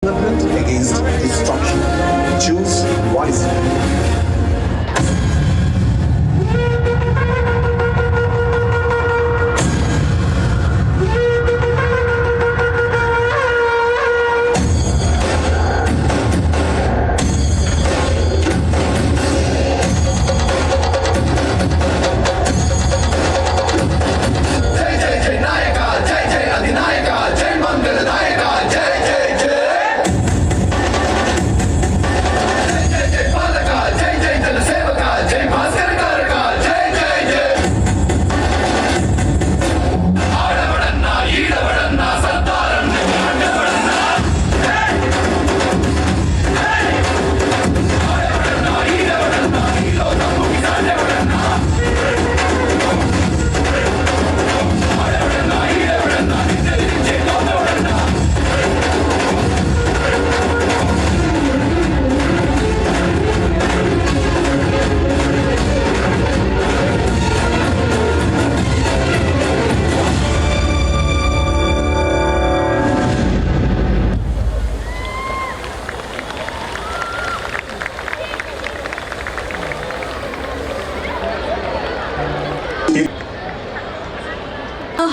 development against destruction. Choose wisely.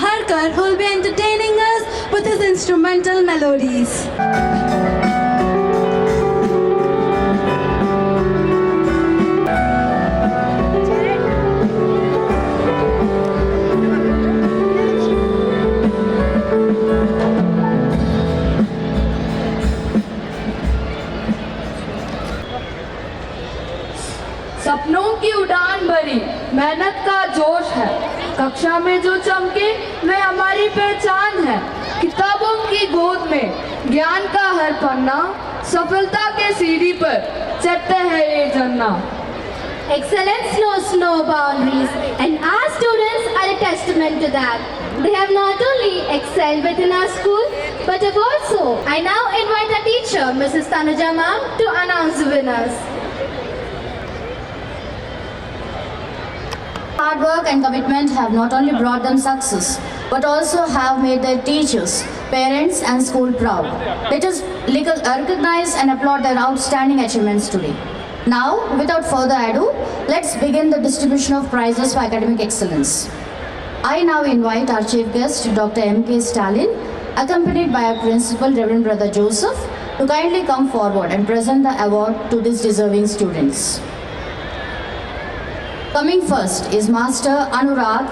Harkar, who will be entertaining us with his instrumental melodies. सपनों की उड़ान भरी मेहनत का जोश है, कक्षा में जो चमके वे हमारी पहचान है। किताबों की गोद में ज्ञान का हर पन्ना, सफलता के सीढ़ी पर चढ़ते हैं ये जन्ना। Excellence knows no boundaries, and our students are a testament to that. They have not only excelled within our school, but have also. I now invite our teacher, Mrs. Tanuja Ma'am, to announce the winners. Hard work and commitment have not only brought them success, but also have made their teachers, parents and school proud. Let us recognize and applaud their outstanding achievements today. Now, without further ado, let's begin the distribution of prizes for academic excellence. I now invite our chief guest, Dr. M.K. Stalin, accompanied by our principal, Reverend Brother Joseph, to kindly come forward and present the award to these deserving students. Coming first is Master Anurag,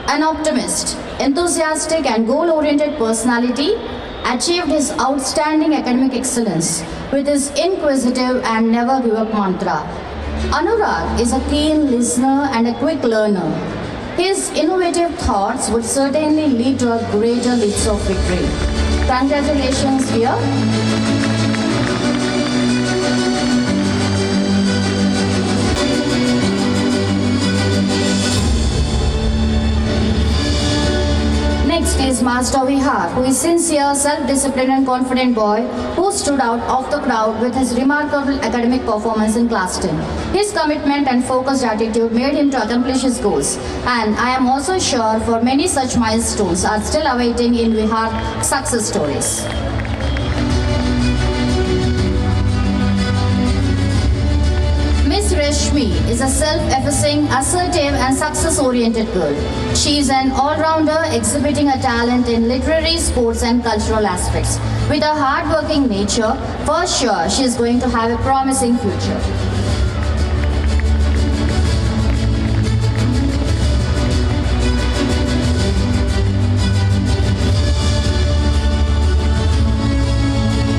an optimist, enthusiastic and goal-oriented personality, achieved his outstanding academic excellence with his inquisitive and never give up mantra. Anurag is a keen listener and a quick learner. His innovative thoughts would certainly lead to a greater leaps of victory. Congratulations, dear. Next is Master Vihar, who is sincere, self-disciplined and confident boy who stood out of the crowd with his remarkable academic performance in class 10. His commitment and focused attitude made him to accomplish his goals, and I am also sure for many such milestones are still awaiting in Vihar success stories. Miss Rashmi is a self-effacing, assertive and success-oriented girl. She is an all-rounder exhibiting a talent in literary, sports and cultural aspects. With her hard-working nature, for sure she is going to have a promising future.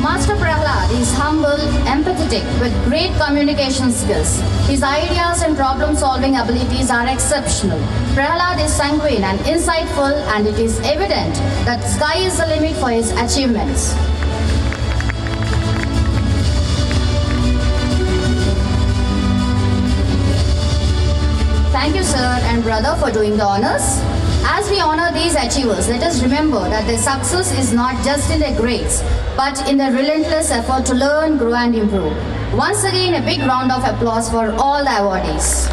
Master Prahlad is humble, empathetic, with great communication skills. His ideas and problem-solving abilities are exceptional. Prahlad is sanguine and insightful, and it is evident that sky is the limit for his achievements. Thank you, sir and brother, for doing the honors. As we honor these achievers, let us remember that their success is not just in their grades, but in their relentless effort to learn, grow and improve. Once again, a big round of applause for all the awardees.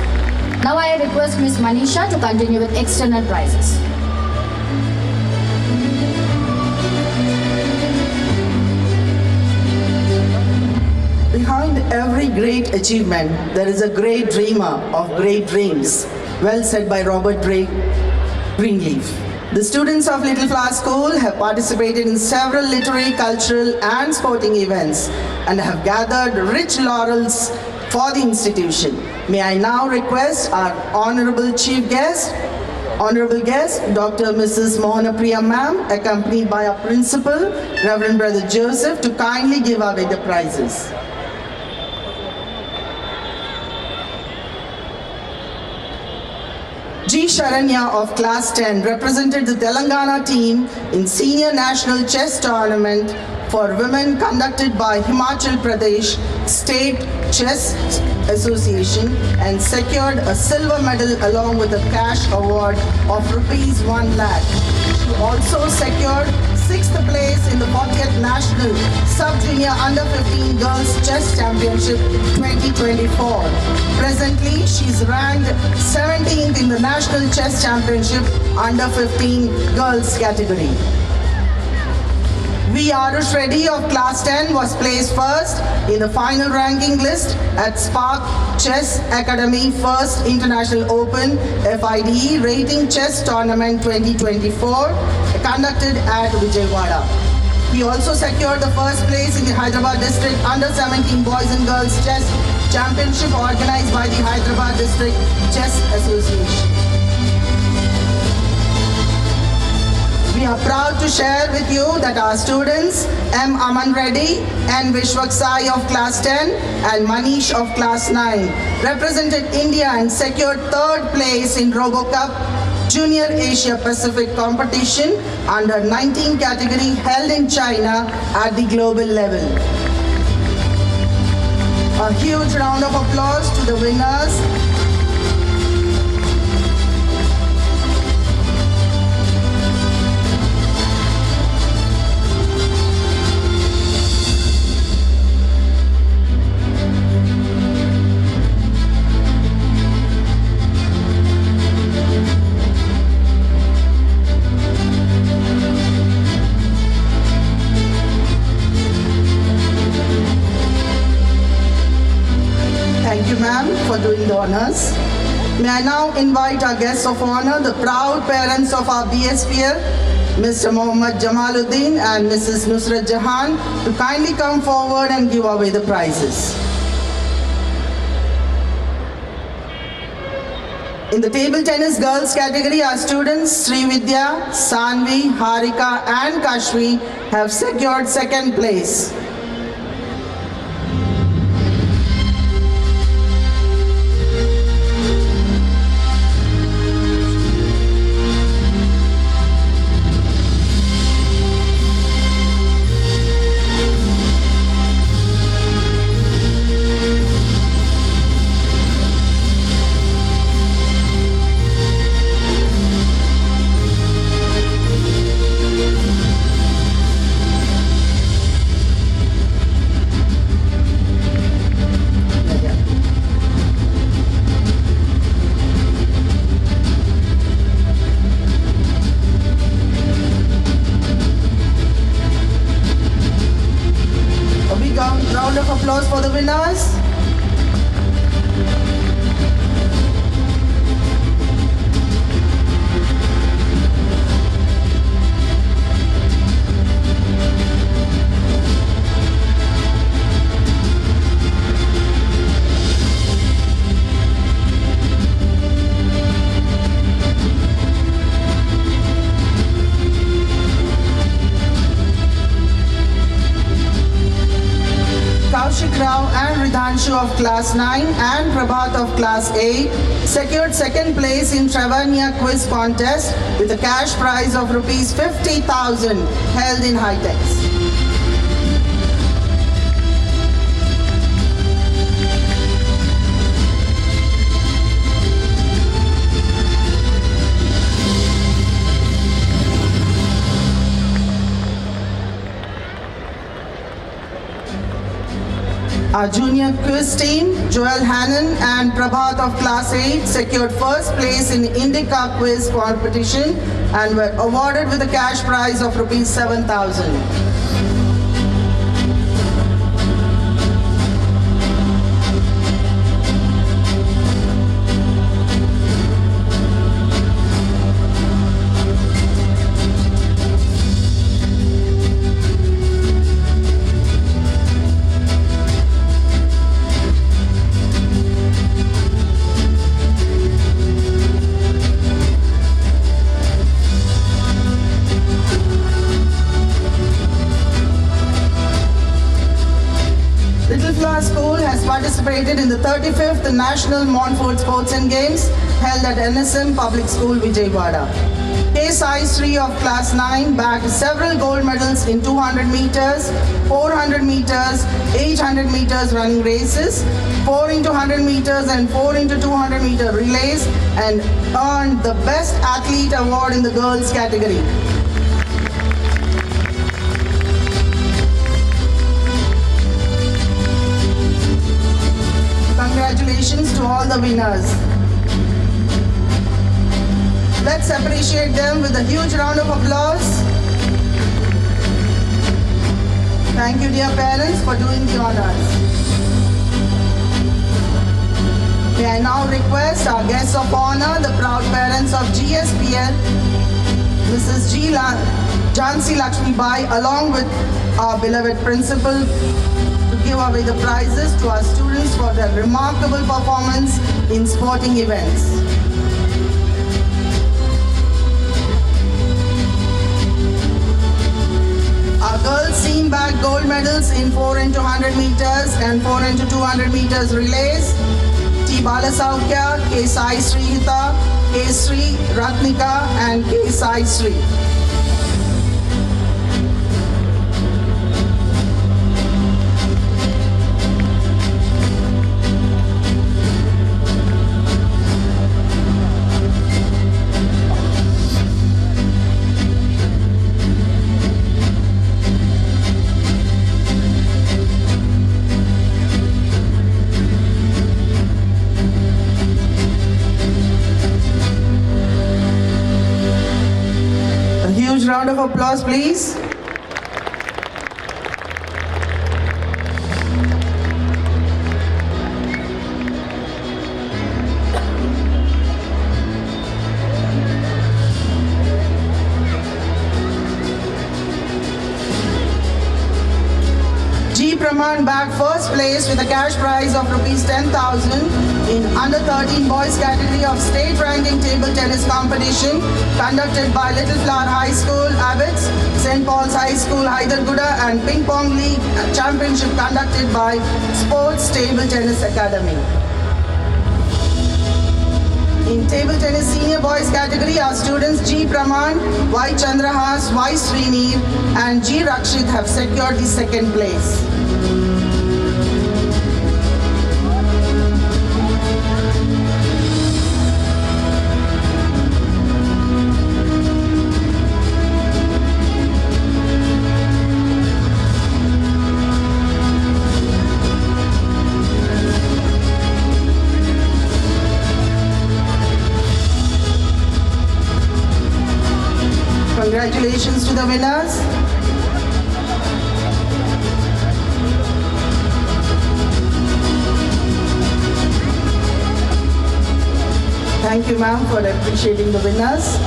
Now I request Ms. Manisha to continue with external prizes. great achievement, there is a great dreamer of great dreams. Well said by Robert Greenleaf. The students of Little Flower School have participated in several literary, cultural and sporting events and have gathered rich laurels for the institution. May I now request our honorable guest, Dr. Mrs. Mohanapriya ma'am, accompanied by our principal, Reverend Brother Joseph, to kindly give away the prizes. G. Sharanya of Class 10 represented the Telangana team in Senior National Chess Tournament for Women conducted by Himachal Pradesh State Chess Association and secured a silver medal along with a cash award of rupees 1 lakh. She also secured 6th place in the 40th National Sub-Junior Under-15 Girls Chess Championship 2024. Presently, she is ranked 17th in the National Chess Championship Under-15 Girls category. V. Arush Reddy of Class 10 was placed first in the final ranking list at Spark Chess Academy First International Open FIDE Rating Chess Tournament 2024 conducted at Vijayawada. He also secured the first place in the Hyderabad District Under-17 Boys and Girls Chess Championship organized by the Hyderabad District Chess Association. We are proud to share with you that our students M. Aman Reddy and Vishwak Sai of Class 10 and Manish of Class 9 represented India and secured 3rd place in RoboCup Junior Asia Pacific competition under 19 category held in China at the global level. A huge round of applause to the winners. Thank you, ma'am, for doing the honors. May I now invite our guests of honor, the proud parents of our BSPL, Mr. Mohammad Jamaluddin and Mrs. Nusrat Jahan, to kindly come forward and give away the prizes. In the table tennis girls category, our students Srividya, Sanvi, Harika and Kashvi have secured 2nd place. Round of applause for the winners. Kaushik Rao and Ridhanshu of Class 9 and Prabhat of Class 8 secured 2nd place in Travania Quiz Contest with a cash prize of rupees 50,000 held in Hightex. Our junior quiz team, Joel Hannon and Prabhat of Class 8 secured 1st place in Indica quiz competition and were awarded with a cash prize of rupees 7,000. Ritika School has participated in the 35th National Montfort Sports and Games held at NSM Public School, Vijayawada. K. Sai Sri of Class 9 bagged several gold medals in 200 meters, 400 meters, 800 meters running races, 4 into 100 meters and 4 into 200 meter relays, and earned the Best Athlete Award in the girls category. Congratulations to all the winners. Let's appreciate them with a huge round of applause. Thank you, dear parents, for doing the honors. May I now request our guests of honor, the proud parents of GSPL, Mrs. Jhansi Lakshmi Bai, along with our beloved principal, to give away the prizes to our students for their remarkable performance in sporting events. Our girls team bagged gold medals in 4 into 100 meters and 4 into 200 meters relays. T. Balasaukya, K. Sai Srihita, K. Sri Ratnika and K. Sai Sri. Round of applause, please. G. Praman bagged first place with a cash prize of rupees 10,000 in under 13 boys category of state ranking table tennis competition conducted by Little Flower High School, Abbots, St. Paul's High School, Hyderguda, and Ping Pong League Championship conducted by Sports Table Tennis Academy. In table tennis senior boys category, our students G. Praman, Y. Chandrahas, Y. Srinir, and G. Rakshit have secured the second place. Congratulations to the winners. Thank you, ma'am, for appreciating the winners.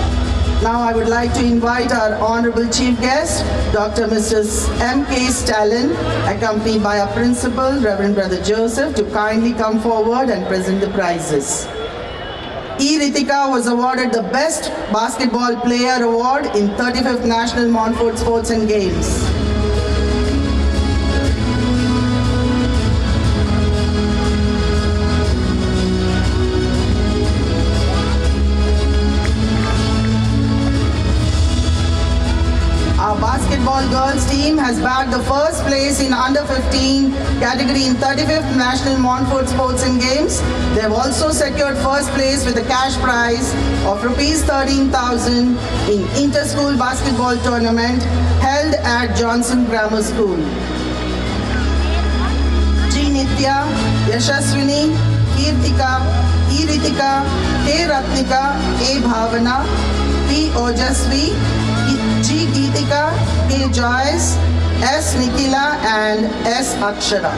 Now I would like to invite our honorable chief guest, Dr. Mrs. M.K. Stalin, accompanied by our principal, Reverend Brother Joseph, to kindly come forward and present the prizes. E. Ritika was awarded the Best Basketball Player Award in 35th National Montfort Sports and Games. Our basketball girls team has bagged the first place in under 15 category in 35th National Montfort Sports and Games. They have also secured first place with a cash prize of rupees 13,000 in inter-school basketball tournament held at Johnson Grammar School. G. Nitya, Yashaswini, Kirtika, E. Ritika, K. Ratnika, A. Bhavana, P. Ojasvi, G. Geetika, K. Joyce, S. Nikila and S. Akshara.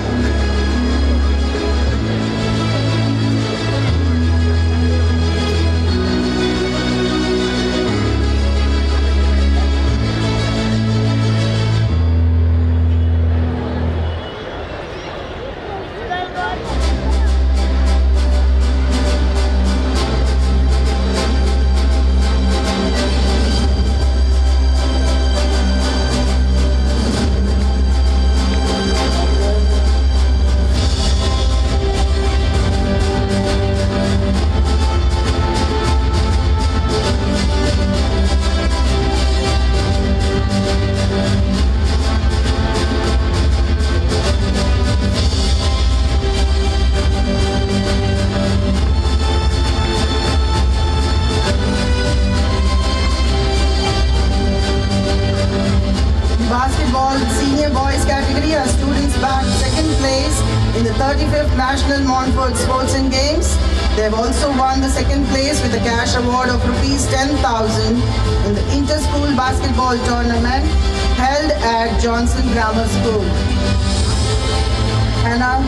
35th National Montfort Sports and Games. They have also won the second place with a cash award of rupees 10,000 in the inter-school basketball tournament held at Johnson Grammar School. Hannah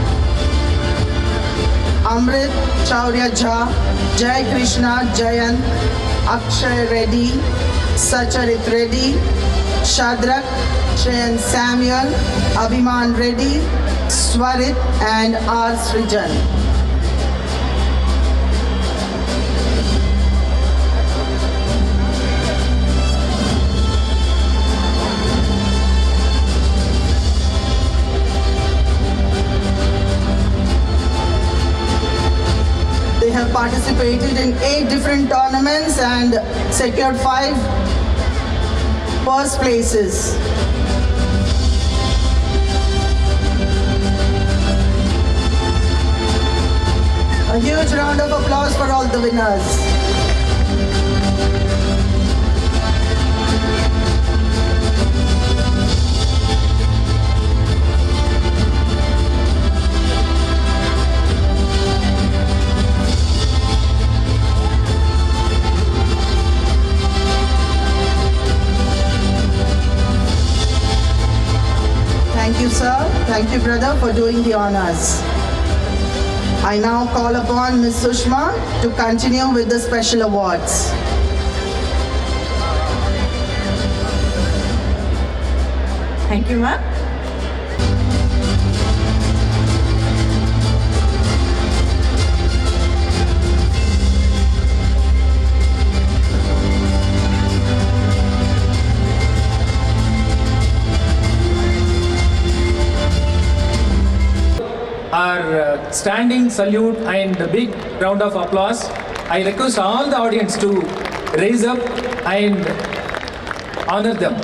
Amrit Chaurya Jha, Jai Krishna Jayant, Akshay Reddy, Sacharit Reddy, Shadrak Chayan Samuel, Abhiman Reddy, Swarit and R. Srijan. They have participated in 8 different tournaments and secured 5 first places. A huge round of applause for all the winners. Thank you, sir. Thank you, brother, for doing the honors. I now call upon Ms. Sushma to continue with the special awards. Thank you, ma'am. Our standing salute and a big round of applause. I request all the audience to raise up and honor them.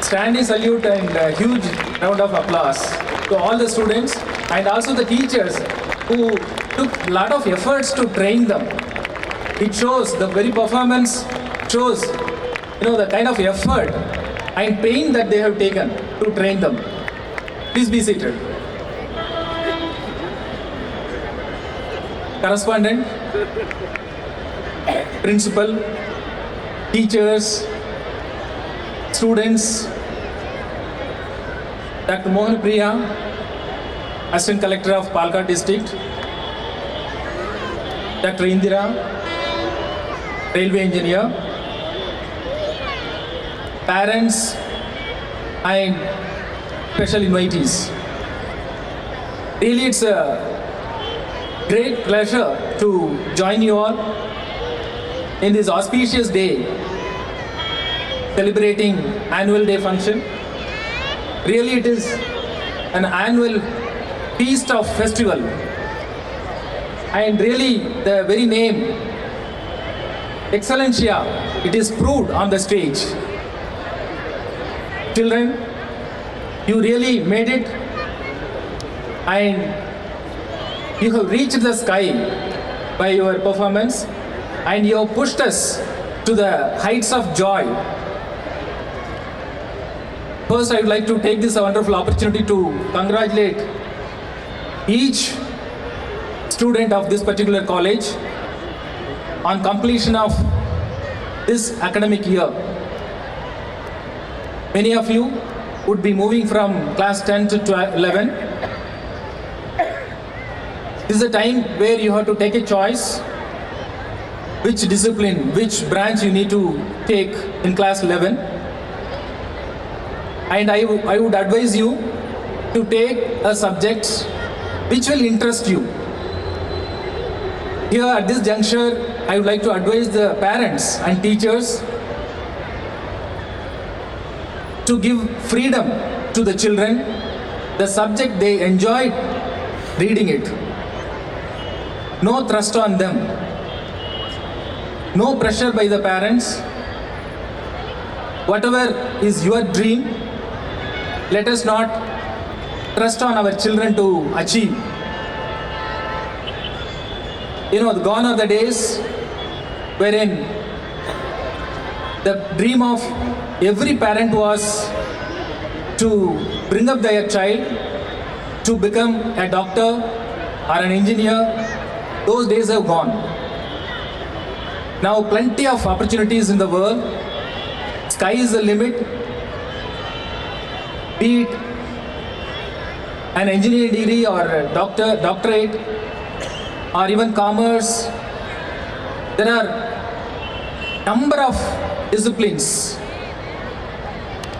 Standing salute and a huge round of applause to all the students and also the teachers who took a lot of efforts to train them. It shows the very performance shows the kind of effort and pain that they have taken to train them. Please be seated. Correspondent, principal, teachers, students, Dr. Mohan Priya, Assistant Collector of Palakkad District, Dr. Indira, Railway Engineer, parents and special invitees. Really, it's a great pleasure to join you all in this auspicious day celebrating annual day function. Really it is an annual feast of festival and really the very name Excellencia, it is proved on the stage. Children, you really made it and you have reached the sky by your performance and you have pushed us to the heights of joy. First, I would like to take this wonderful opportunity to congratulate each student of this particular college on completion of this academic year. Many of you would be moving from class 10 to 11. This is a time where you have to take a choice which discipline, which branch you need to take in class 11. And I would advise you to take a subject which will interest you. Here at this juncture, I would like to advise the parents and teachers to give freedom to the children, the subject they enjoyed reading it. No thrust on them. No pressure by the parents. Whatever is your dream, let us not trust on our children to achieve. Gone are the days wherein the dream of every parent was to bring up their child to become a doctor or an engineer, those days have gone. Now plenty of opportunities in the world. Sky is the limit. Be it an engineering degree or a doctorate or even commerce, there are number of disciplines